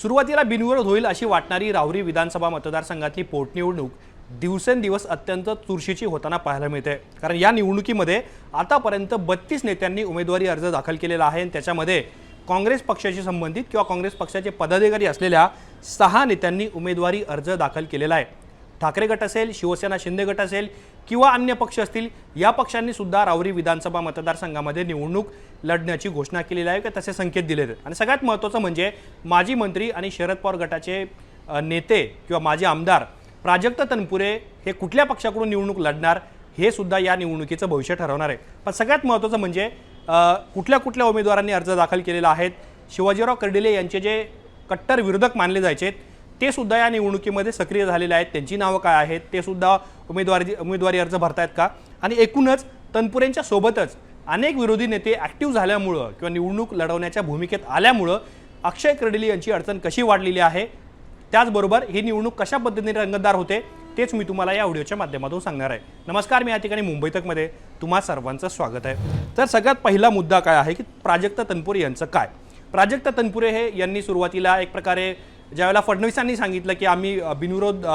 सुरुवातीला बिनविरोध होईल अशी वाटणारी राहुरी विधानसभा मतदारसंघातली पोटनिवडणूक दिवसेंदिवस अत्यंत चुरशीची होताना पाहायला मिळते। कारण या निवडणुकीमध्ये आतापर्यंत 32 नेत्यांनी उमेदवारी अर्ज दाखल केलेला आहे आणि त्याच्यामध्ये काँग्रेस पक्षाशी संबंधित किंवा काँग्रेस पक्षाचे पदाधिकारी असलेल्या 6 नेत्यांनी उमेदवारी अर्ज दाखल केलेला आहे। ठाकरे गट असेल, शिवसेना शिंदे गट असेल किंवा अन्य पक्ष असतील, या पक्षांनी सुद्धा राहुरी विधानसभा मतदारसंघामध्ये निवडणूक लढण्याची घोषणा केलेली आहे, की तसे संकेत दिले आहेत। आणि सगळ्यात महत्त्वाचं म्हणजे माजी मंत्री आणि शरद पवार गटाचे नेते किंवा माजी आमदार प्राजक्त तनपुरे हे कुठल्या पक्षाकडून निवडणूक लढणार हे सुद्धा या निवडणुकीचं भविष्य ठरवणार आहे। पण सगळ्यात महत्त्वाचं म्हणजे कुठल्या उमेदवारांनी अर्ज दाखल केलेला आहेत। शिवाजीराव कर्डिले यांचे जे कट्टर विरोधक मानले जायचे ते सुद्धा या निवडणुकीमध्ये सक्रिय झालेले आहेत। त्यांची नावं काय आहेत ते सुद्धा उमेदवारी अर्ज भरतायत का। आणि एकूणच तनपुरेंच्या सोबतच अनेक विरोधी नेते ॲक्टिव्ह झाल्यामुळं किंवा निवडणूक लढवण्याच्या भूमिकेत आल्यामुळं अक्षय कर्डिले यांची अडचण कशी वाढलेली आहे, त्याचबरोबर ही निवडणूक कशा पद्धतीने रंगतदार होते तेच मी तुम्हाला या व्हिडिओच्या माध्यमातून सांगणार आहे। नमस्कार, मी या ठिकाणी मुंबई तकमध्ये तुम्हा सर्वांचं स्वागत आहे। तर सगळ्यात पहिला मुद्दा काय आहे की प्राजक्त तनपुरे यांचं काय। प्राजक्त तनपुरे हे यांनी सुरुवातीला एक प्रकारे ज्यावेळेला फडणवीसांनी सांगितलं की आम्ही बिनविरोध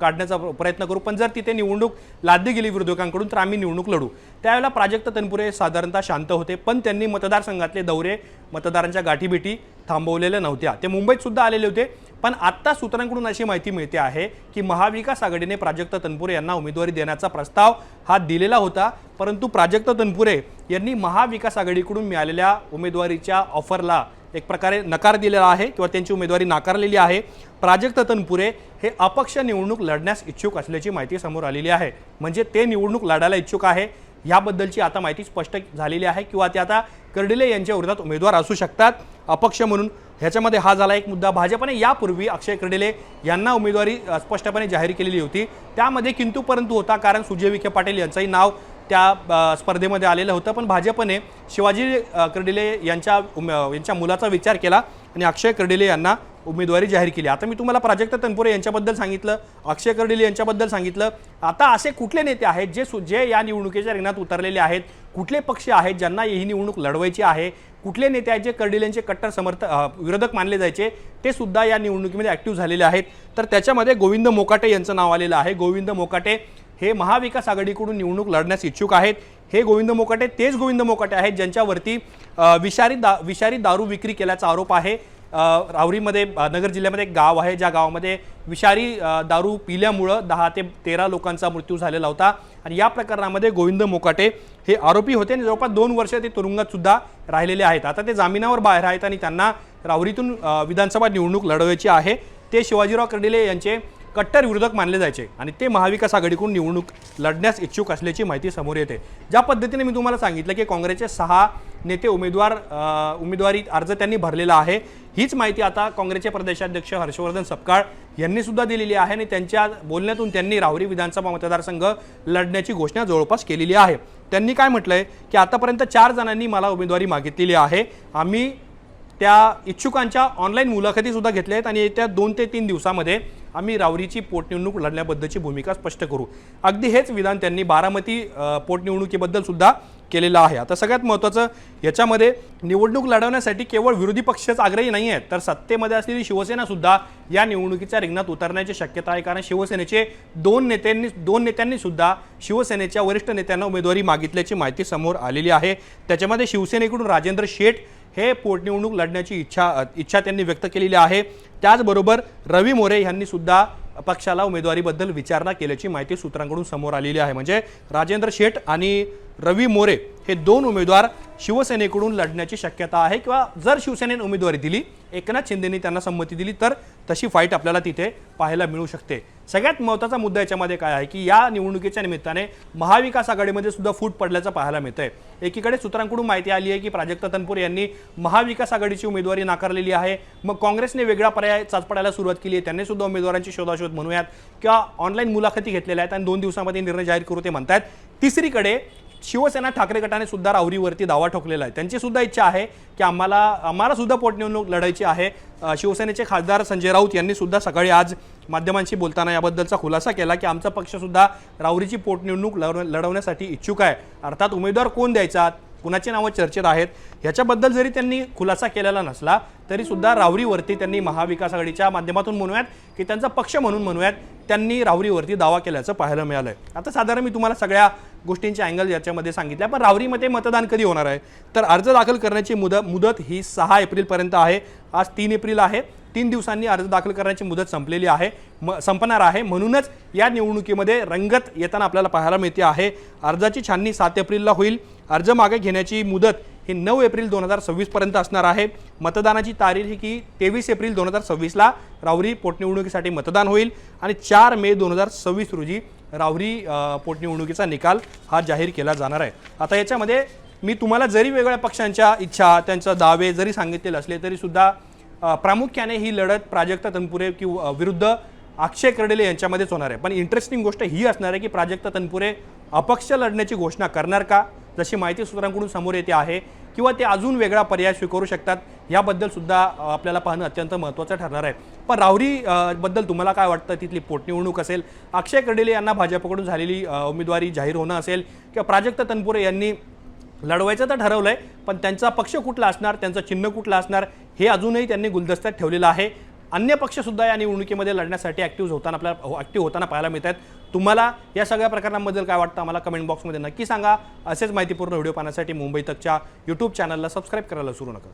काढण्याचा प्रयत्न करू, पण जर तिथे निवडणूक लादली गेली विरोधकांकडून तर आम्ही निवडणूक लढू, त्यावेळेला प्राजक्त तनपुरे साधारणतः शांत होते। पण त्यांनी मतदारसंघातले दौरे, मतदारांच्या गाठीभेटी थांबवलेल्या नव्हत्या। ते मुंबईत सुद्धा आलेले होते। पण आत्ता सूत्रांकडून अशी माहिती मिळते आहे की महाविकास आघाडीने प्राजक्त तनपुरे यांना उमेदवारी देण्याचा प्रस्ताव हा दिलेला होता, परंतु प्राजक्त तनपुरे यांनी महाविकास आघाडीकडून मिळालेल्या उमेदवारीच्या ऑफरला एक प्रकारे नकार दिलेला आहे किंवा त्यांची उमेदवारी नाकारलेली आहे। प्राजक्त तनपुरे हे अपक्ष निवडणूक लढण्यास इच्छुक असल्याची माहिती समोर आलेली आहे। म्हणजे ते निवडणूक लढायला इच्छुक आहे याबद्दलची आता माहिती स्पष्ट झालेली आहे किंवा ते आता कर्डिले यांच्या विरोधात उमेदवार असू शकतात अपक्ष म्हणून। ह्याच्यामध्ये हा झाला एक मुद्दा। भाजपने यापूर्वी अक्षय कर्डिले यांना उमेदवारी स्पष्टपणे जाहीर केलेली होती, त्यामध्ये किंतु परंतु होता, कारण सुजय विखे पाटील यांचंही नाव त्या स्पर्धेमध्ये आलेलं होतं। पण भाजपने शिवाजी कर्डिले यांच्या मुलाचा विचार केला आणि अक्षय कर्डिले यांना उमेदवारी जाहीर केली। आता मी तुम्हाला प्राजक्त तनपुरे यांच्याबद्दल सांगितलं, अक्षय कर्डिले यांच्याबद्दल सांगितलं। आता असे कुठले नेते आहेत जे या निवडणुकीच्या रिंगणात उतरलेले आहेत, कुठले पक्ष आहेत ज्यांना ही निवडणूक लढवायची आहे, कुठले नेते आहेत जे कर्डिलेंचे कट्टर विरोधक मानले जायचे ते सुद्धा या निवडणुकीमध्ये ॲक्टिव्ह झालेले आहेत। तर त्याच्यामध्ये गोविंद मोकाटे यांचं नाव आलेलं आहे। गोविंद मोकाटे हे महाविकास आघाडीकडून निवडणूक लढण्यास इच्छुक आहेत। हे गोविंद मोकाटे तेच गोविंद मोकाटे आहेत ज्यांच्यावरती विषारी दारू विक्री केल्याचा आरोप आहे। राहुरीमध्ये नगर जिल्ह्यामध्ये एक गाव आहे ज्या गावामध्ये विषारी दारू पिल्यामुळं 10 ते 13 लोकांचा मृत्यू झालेला होता आणि या प्रकरणामध्ये गोविंद मोकाटे हे आरोपी होते आणि जवळपास 2 वर्ष ते तुरुंगात सुद्धा राहिलेले आहेत। आता ते जामिनावर बाहेर आहेत आणि त्यांना राहुरीतून विधानसभा निवडणूक लढवायची आहे। ते शिवाजीराव कर्डिले यांचे कट्टर विरोधक मानले जायचे आणि ते महाविकास आघाडीकडून निवडणूक लढण्यास इच्छुक असल्याची माहिती समोर येते। ज्या पद्धतीने मी तुम्हाला सांगितलं की काँग्रेसचे 6 नेते उमेदवारी अर्ज त्यांनी भरलेला आहे, हीच माहिती आता काँग्रेसचे प्रदेशाध्यक्ष हर्षवर्धन सपकाळ यांनी सुद्धा दिलेली आहे आणि त्यांच्या बोलण्यातून त्यांनी राहुरी विधानसभा मतदारसंघ लढण्याची घोषणा जवळपास केलेली आहे। त्यांनी काय म्हटलंय की आतापर्यंत 4 जणांनी मला उमेदवारी मागितलेली आहे, आम्ही त्या इच्छुकांच्या ऑनलाईन मुलाखती सुद्धा घेतल्या आहेत आणि येत्या 2 ते 3 दिवसामध्ये आम्ही राहुरीची पोटनिवडणूक लढण्याबद्दलची भूमिका स्पष्ट करू। अगदी हेच विधान त्यांनी बारामती पोटनिवडणुकीबद्दल सुद्धा केलेलं आहे। आता सगळ्यात महत्त्वाचं याच्यामध्ये निवडणूक लढवण्यासाठी केवळ विरोधी पक्षच आग्रही नाही आहेत, तर सत्तेमध्ये असलेली शिवसेना सुद्धा या निवडणुकीच्या रिंगणात उतरण्याची शक्यता आहे। कारण शिवसेनेचे 2 नेत्यांनी सुद्धा शिवसेनेच्या वरिष्ठ नेत्यांना उमेदवारी मागितल्याची माहिती समोर आलेली आहे। त्याच्यामध्ये शिवसेनेकडून राजेंद्र शेठ हे पोटनिवडणूक लढण्याची इच्छा त्यांनी व्यक्त केलेली आहे। त्याचबरोबर रवी मोरे यांनी सुद्धा पक्षाला उमेदवारीबद्दल विचारणा केल्याची माहिती सूत्रांकडून समोर आलेली आहे। म्हणजे राजेंद्र शेठ आणि रवी मोरे हे 2 उमेदवार शिवसेनेकडून लढण्याची शक्यता आहे किंवा जर शिवसेनेने उमेदवारी दिली, एकनाथ शिंदेंनी त्यांना संमती दिली तर तशी फाईट आपल्याला तिथे पाहायला मिळू शकते। सगळ्यात महत्त्वाचा मुद्दा याच्यामध्ये काय आहे की या निवडणुकीच्या निमित्ताने महाविकास आघाडीमध्ये सुद्धा फूट पडल्याचं पाहायला मिळतंय। एकीकडे सूत्रांकडून माहिती आली आहे की प्राजक्त तनपुरे यांनी महाविकास आघाडीची उमेदवारी नाकारलेली आहे, मग काँग्रेसने वेगळा पर्याय चाचपडायला सुरुवात केली आहे, त्यांनी सुद्धा उमेदवारांची शोधाशोध म्हणूयात किंवा ऑनलाईन मुलाखती घेतलेल्या आहेत आणि 2 दिवसांमध्ये निर्णय जाहीर करू ते म्हणतात। तिसरीकडे शिवसेना ठाकरे गटाने सुद्धा राहुरीवरती दावा ठोकलेला आहे। त्यांची सुद्धा इच्छा आहे की आम्हाला सुद्धा पोटनिवडणूक लढायची आहे। शिवसेनेचे खासदार संजय राऊत यांनी सुद्धा सकाळी आज माध्यमांशी बोलताना याबद्दलचा खुलासा केला की आमचा पक्ष सुद्धा राहुरीची पोटनिवडणूक लढवण्यासाठी इच्छुक आहे। अर्थात उमेदवार कोण द्यायचा कुणाची नावं चर्चेत आहेत ह्याच्याबद्दल जरी त्यांनी खुलासा केलेला नसला तरी सुद्धा राहुरीवरती त्यांनी महाविकास आघाडीच्या माध्यमातून म्हणूयात की त्यांचा पक्ष म्हणून म्हणूयात त्यांनी राहुरीवरती दावा केल्याचं पाहायला मिळालंय। आता साधारण मी तुम्हाला सगळ्या गोष्टींचे अँगल याच्यामध्ये सांगितल्या, पण राहुरीमध्ये मतदान कधी होणार आहे तर अर्ज दाखल करण्याची मुदत ही 6 एप्रिलपर्यंत आहे। आज 3 एप्रिल आहे, 3 दिवसांनी अर्ज दाखल करण्याची मुदत संपलेली आहे, संपणार आहे। म्हणूनच या निवडणुकीमध्ये रंगत येताना आपल्याला पाहायला मिळते आहे। अर्जाची छाननी 7 एप्रिलला होईल, अर्ज मागे घेण्याची मुदत ही 9 एप्रिल 2026 पर्यंत असणार आहे। मतदानाची तारीख ही की 23 एप्रिल 2026 ला राहुरी पोटनिवडणुकीसाठी मतदान होईल आणि 4 मे 2026 रोजी राहुरी पोटनिवडणुकीचा निकाल हा जाहीर केला जाणार आहे। आता याच्यामध्ये मी तुम्हाला जरी वेगवेगळ्या पक्षांच्या इच्छा त्यांचे दावे जरी सांगितलेले असले तरी सुद्धा प्रामुख्याने ही लढत प्राजक्ता तनपुरे किंवा विरुद्ध अक्षय कर्डिले यांच्यामध्येच होणार आहे। पण इंटरेस्टिंग गोष्ट ही असणार आहे की प्राजक्ता तनपुरे अपक्ष लढण्याची घोषणा करणार का, जशी माहिती सूत्रांकडून समोर येते आहे, किंवा ते अजून वेगळा पर्याय स्वीकारू शकतात याबद्दल सुद्धा आपल्याला पाहणं अत्यंत महत्त्वाचं ठरणार आहे। पण राहुरी बद्दल तुम्हाला काय वाटतं, तिथली पोटनिवडणूक असेल, अक्षय कर्डिले यांना भाजपकडून झालेली उमेदवारी जाहीर होणं असेल, किंवा प्राजक्ता तनपुरे यांनी लढवायचं तर ठरवलंय पण त्यांचा पक्ष कुठला असणार, त्यांचं चिन्ह कुठलं असणार हे अजूनही त्यांनी गुलदस्त्यात ठेवलेलं आहे। अन्य पक्ष सुद्धा या निवडणुकीमध्ये लढण्यासाठी ॲक्टिव्ह होताना पाहायला मिळत आहेत। तुम्हाला या सगळ्या प्रकरणांबद्दल काय वाटतं आम्हाला कमेंट बॉक्समध्ये नक्की सांगा। असेच माहितीपूर्ण व्हिडिओ पाहण्यासाठी मुंबई तकच्या यूट्यूब चॅनलला सबस्क्राईब करायला विसरू नका।